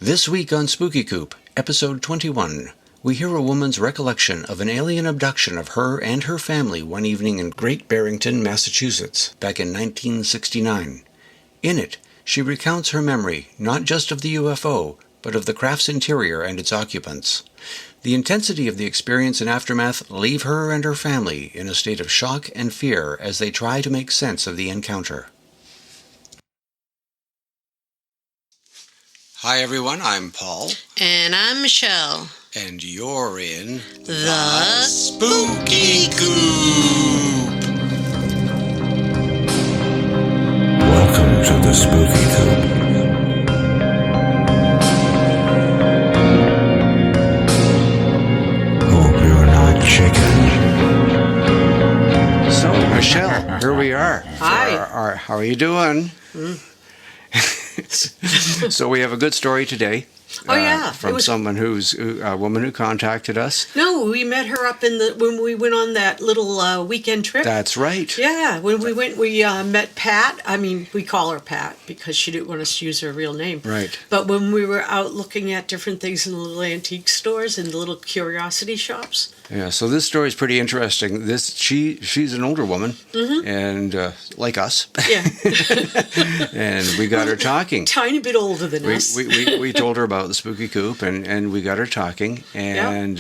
This week on Spooky Coop, episode 21, we hear a woman's recollection of an alien abduction of her and her family one evening in Great Barrington, Massachusetts, back in 1969. In it, she recounts her memory not just of the UFO, but of the craft's interior and its occupants. The intensity of the experience and aftermath leave her and her family in a state of shock and fear as they try to make sense of the encounter. Hi everyone, I'm Paul. And I'm Michelle. And you're in The Spooky Coop. Welcome to the Spooky Coop. Hope you're not chicken. So, Michelle, here we are. Hi. How are you doing? So we have a good story today. Oh yeah, from someone a woman who contacted us. No, we met her up when we went on that little weekend trip. That's right. Yeah, when we went, we met Pat. I mean, we call her Pat because she didn't want us to use her real name. Right. But when we were out looking at different things in the little antique stores and the little curiosity shops. Yeah, so this story is pretty interesting. She's an older woman, and like us. Yeah. And we got her talking. Tiny bit older than us. We told her about the Spooky Coop, and we got her talking. And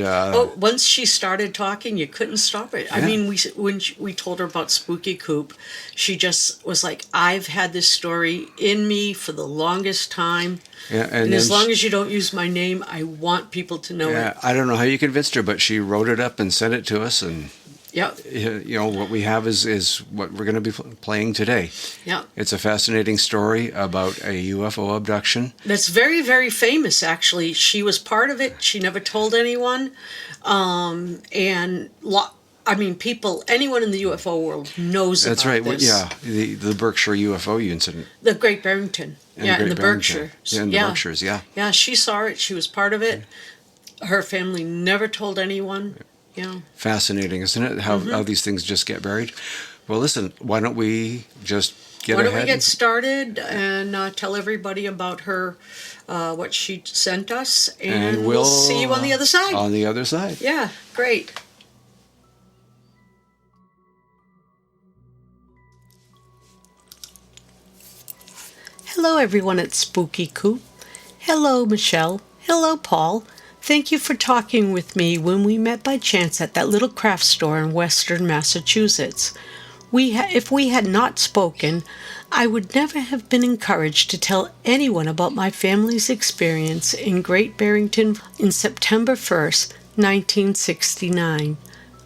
once she started talking, you couldn't stop it. Yeah. I mean, when we told her about Spooky Coop, she just was like, "I've had this story in me for the longest time." Yeah, and as long as you don't use my name, I want people to know it. I don't know how you convinced her, but she wrote it up and sent it to us, and yep. You know what we have is what we're going to be playing today. Yeah, it's a fascinating story about a UFO abduction. That's very, very famous. Actually, she was part of it. She never told anyone, anyone in the UFO world knows That's about right. this. Yeah, the Berkshire UFO incident. The Great Barrington. In the Berkshires. Yeah, in the Berkshires, yeah. Yeah, she saw it. She was part of it. Her family never told anyone. Yeah. Fascinating, isn't it? How these things just get buried. Well, listen, why don't we just get ahead? Why don't we get started and tell everybody about her, what she sent us, and we'll see you on the other side. On the other side. Yeah, great. Hello, everyone at Spooky Coop. Hello, Michelle. Hello, Paul. Thank you for talking with me when we met by chance at that little craft store in Western Massachusetts. If we had not spoken, I would never have been encouraged to tell anyone about my family's experience in Great Barrington in September 1st, 1969.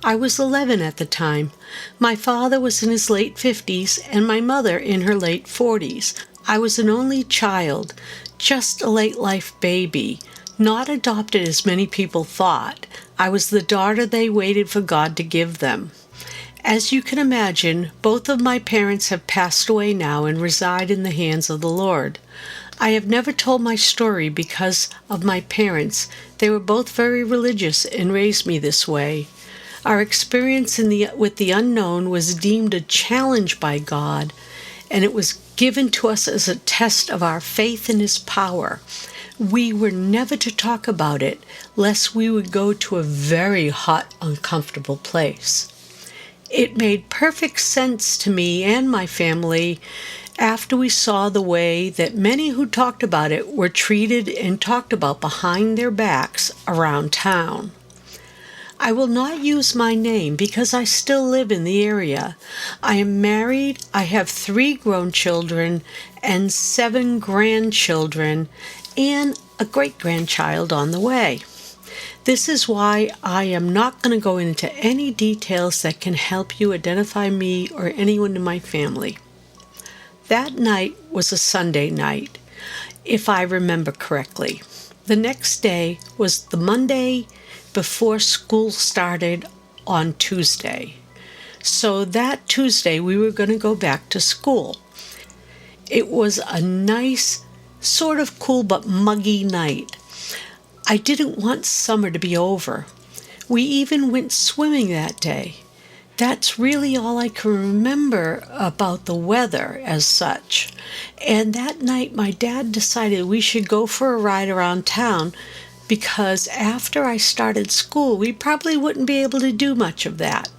I was 11 at the time. My father was in his late 50s and my mother in her late 40s. I was an only child, just a late-life baby, not adopted as many people thought. I was the daughter they waited for God to give them. As you can imagine, both of my parents have passed away now and reside in the hands of the Lord. I have never told my story because of my parents. They were both very religious and raised me this way. Our experience with the unknown was deemed a challenge by God, and it was given to us as a test of our faith in His power. We were never to talk about it, lest we would go to a very hot, uncomfortable place. It made perfect sense to me and my family after we saw the way that many who talked about it were treated and talked about behind their backs around town. I will not use my name because I still live in the area. I am married, I have 3 grown children and 7 grandchildren and a great-grandchild on the way. This is why I am not going to go into any details that can help you identify me or anyone in my family. That night was a Sunday night, if I remember correctly. The next day was the Monday before school started on Tuesday. So that Tuesday we were going to go back to school. It was a nice, sort of cool but muggy night. I didn't want summer to be over. We even went swimming that day. That's really all I can remember about the weather as such. And that night, my dad decided we should go for a ride around town because after I started school, we probably wouldn't be able to do much of that.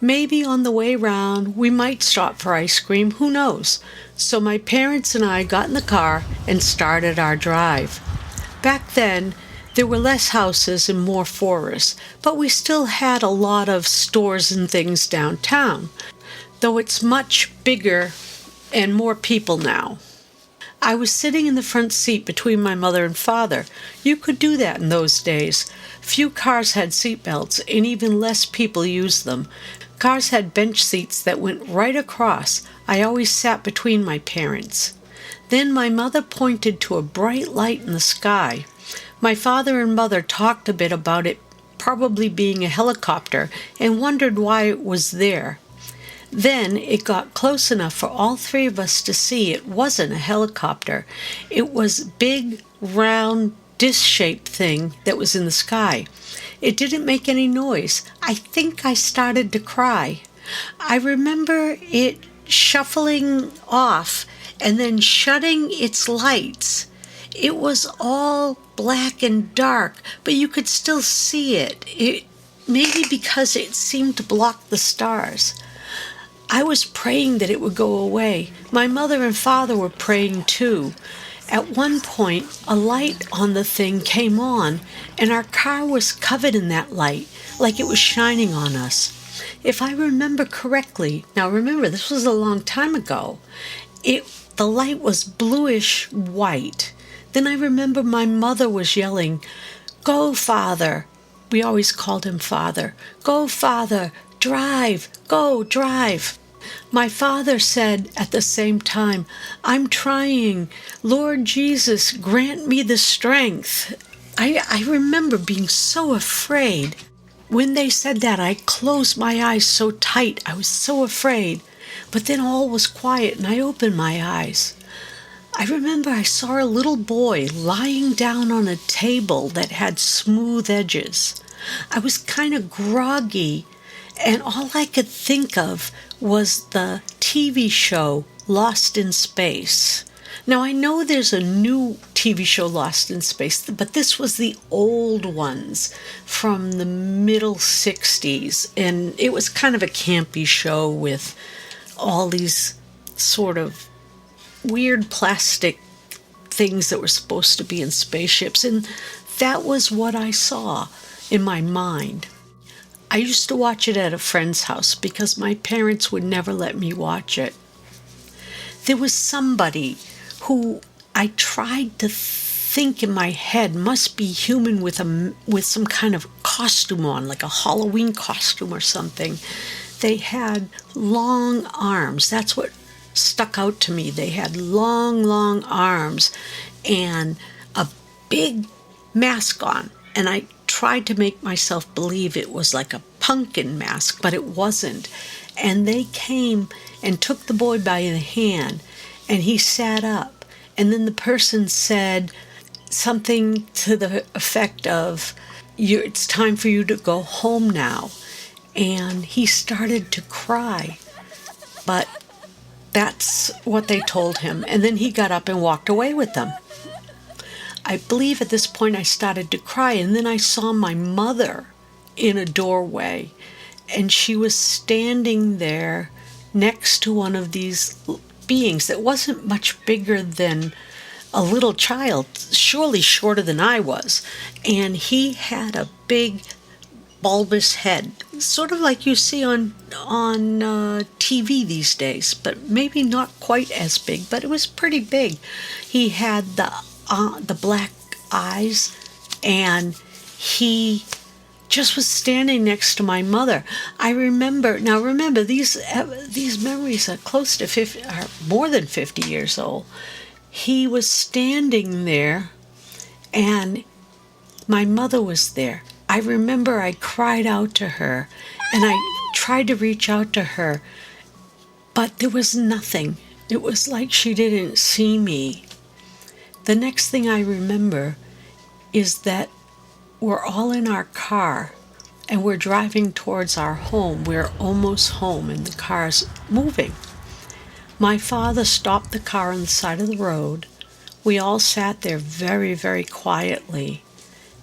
Maybe on the way round, we might stop for ice cream, who knows? So my parents and I got in the car and started our drive. Back then, there were less houses and more forests, but we still had a lot of stores and things downtown, though it's much bigger and more people now. I was sitting in the front seat between my mother and father. You could do that in those days. Few cars had seatbelts, and even less people used them. Cars had bench seats that went right across. I always sat between my parents. Then my mother pointed to a bright light in the sky. My father and mother talked a bit about it probably being a helicopter and wondered why it was there. Then it got close enough for all three of us to see it wasn't a helicopter. It was a big, round, disc-shaped thing that was in the sky. It didn't make any noise. I think I started to cry. I remember it shuffling off and then shutting its lights. It was all black and dark, but you could still see it. Maybe because it seemed to block the stars. I was praying that it would go away. My mother and father were praying too. At one point, a light on the thing came on, and our car was covered in that light, like it was shining on us. If I remember correctly, now remember, this was a long time ago, the light was bluish white. Then I remember my mother was yelling, "Go, Father." We always called him Father. "Go, Father, drive, go, drive." My father said at the same time, "I'm trying. Lord Jesus, grant me the strength." I remember being so afraid. When they said that, I closed my eyes so tight. I was so afraid. But then all was quiet and I opened my eyes. I remember I saw a little boy lying down on a table that had smooth edges. I was kind of groggy, and all I could think of was the TV show Lost in Space. Now, I know there's a new TV show, Lost in Space, but this was the old ones from the middle 60s, and it was kind of a campy show with all these sort of weird plastic things that were supposed to be in spaceships, and that was what I saw in my mind. I used to watch it at a friend's house because my parents would never let me watch it. There was somebody who I tried to think in my head must be human with some kind of costume on, like a Halloween costume or something. They had long arms. That's what stuck out to me. They had long arms and a big mask on. And I tried to make myself believe it was like a pumpkin mask, but it wasn't. And they came and took the boy by the hand, and he sat up. And then the person said something to the effect of, "It's time for you to go home now." And he started to cry. But that's what they told him. And then he got up and walked away with them. I believe at this point I started to cry, and then I saw my mother in a doorway, and she was standing there next to one of these beings that wasn't much bigger than a little child, surely shorter than I was, and he had a big bulbous head, sort of like you see on TV these days, but maybe not quite as big, but it was pretty big. He had the black eyes, and he just was standing next to my mother. I remember, now remember, these memories are close to 50, are more than 50 years old. He was standing there, and my mother was there. I remember I cried out to her, and I tried to reach out to her, but there was nothing. It was like she didn't see me. The next thing I remember is that we're all in our car, and we're driving towards our home. We're almost home, and the car's moving. My father stopped the car on the side of the road. We all sat there very, very quietly.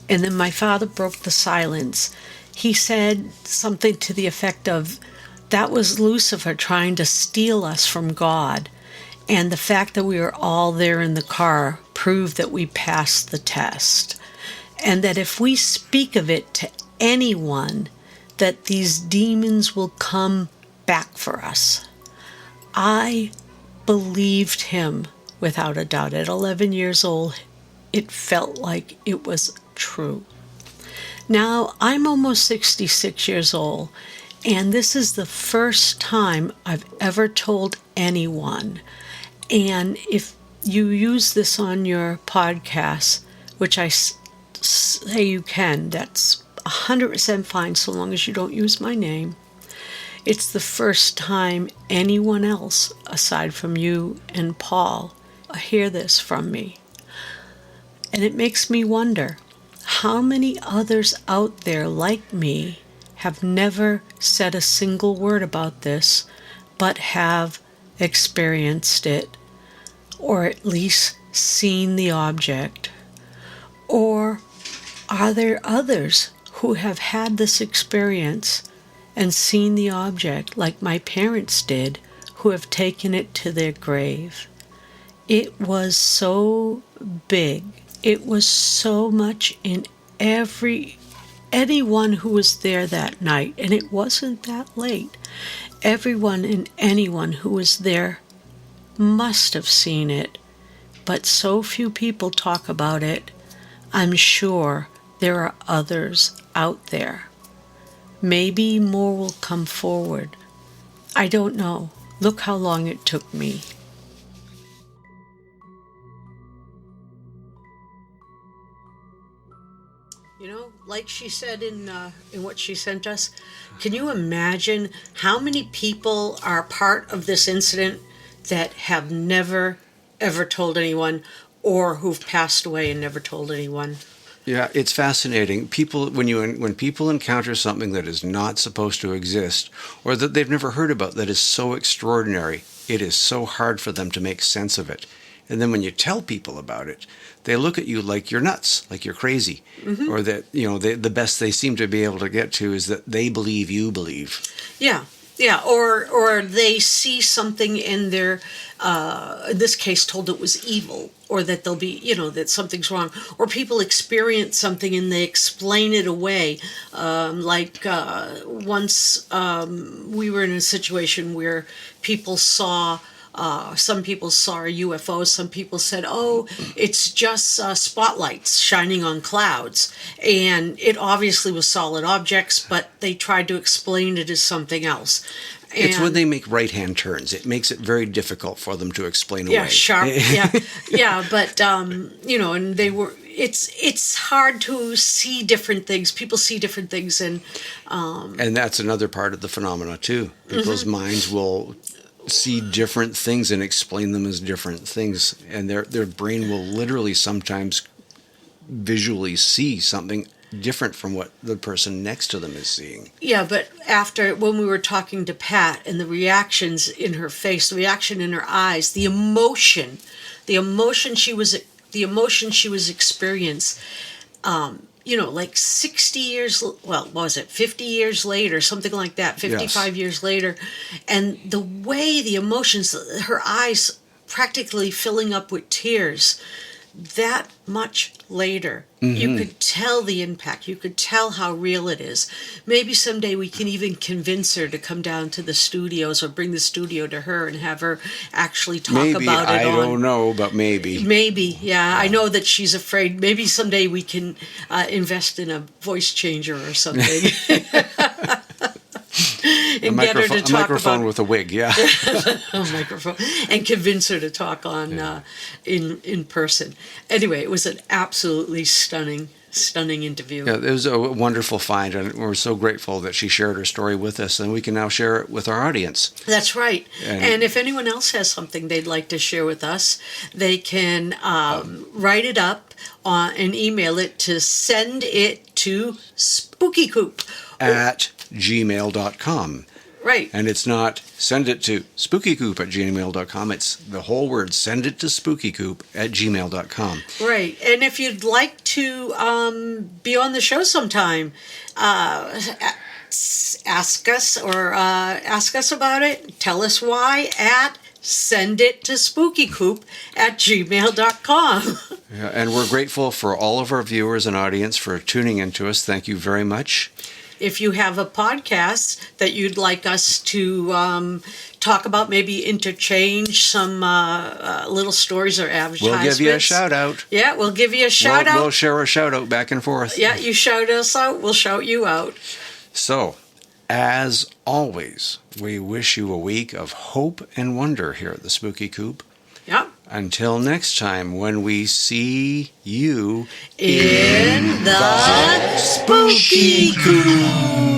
And then my father broke the silence. He said something to the effect of, that was Lucifer trying to steal us from God. And the fact that we were all there in the car proved that we passed the test. And that if we speak of it to anyone, that these demons will come back for us. I believed him without a doubt. At 11 years old, it felt like it was true. Now, I'm almost 66 years old, and this is the first time I've ever told anyone. And if you use this on your podcast, which I say you can, that's 100% fine so long as you don't use my name. It's the first time anyone else, aside from you and Paul, hear this from me. And it makes me wonder, how many others out there like me have never said a single word about this, but have experienced it, or at least seen the object? Or are there others who have had this experience and seen the object like my parents did, who have taken it to their grave? It was so big. It was so much in anyone who was there that night, and it wasn't that late. Everyone and anyone who was there must have seen it, but so few people talk about it. I'm sure there are others out there. Maybe more will come forward. I don't know. Look how long it took me. You know, like she said in what she sent us, can you imagine how many people are part of this incident that have never, ever told anyone, or who've passed away and never told anyone? Yeah, it's fascinating. When people encounter something that is not supposed to exist, or that they've never heard about, that is so extraordinary, it is so hard for them to make sense of it. And then when you tell people about it, they look at you like you're nuts, like you're crazy, or that the best they seem to be able to get to is that they believe you believe. Yeah. Yeah, or they see something in their, in this case, told it was evil, or that they'll be, that something's wrong, or people experience something and they explain it away. Once we were in a situation where people saw. Some people saw a UFO. Some people said, oh, it's just spotlights shining on clouds. And it obviously was solid objects, but they tried to explain it as something else. It's when they make right-hand turns. It makes it very difficult for them to explain away. Yeah, sharp. Yeah. But, and they were... It's hard to see different things. People see different things. And that's another part of the phenomena, too. People's minds will see different things and explain them as different things, and their brain will literally sometimes visually see something different from what the person next to them is seeing. Yeah, but when we were talking to Pat, and the reactions in her face, the reaction in her eyes, the emotion she was experiencing, like 60 years, well, what was it, 50 years later, something like that, 55 years later. And the way the emotions, her eyes practically filling up with tears, that much later, you could tell the impact. You could tell how real it is. Maybe someday we can even convince her to come down to the studios, or bring the studio to her and have her actually talk about it. I don't know, but maybe. Maybe, yeah. I know that she's afraid. Maybe someday we can invest in a voice changer or something. And get her to talk microphone with a wig, yeah. A microphone, and convince her to talk on in person. Anyway, it was an absolutely stunning interview. Yeah, it was a wonderful find, and we're so grateful that she shared her story with us, and we can now share it with our audience. That's right. And if anyone else has something they'd like to share with us, they can write it up and email it to send it to spookycoop. at gmail.com. Right. And it's not send it to spookycoop@gmail.com. It's the whole word, send it to spookycoop@gmail.com. Right. And if you'd like to be on the show sometime, ask us about it. Tell us why at send it to spookycoop@gmail.com. Yeah, and we're grateful for all of our viewers and audience for tuning into us. Thank you very much. If you have a podcast that you'd like us to talk about, maybe interchange some little stories or advertisements. We'll give you a shout out. Yeah, we'll give you a shout out. We'll share a shout out back and forth. Yeah, you shout us out, we'll shout you out. So, as always, we wish you a week of hope and wonder here at the Spooky Coop. Yep. Until next time, when we see you in the Spooky Coop.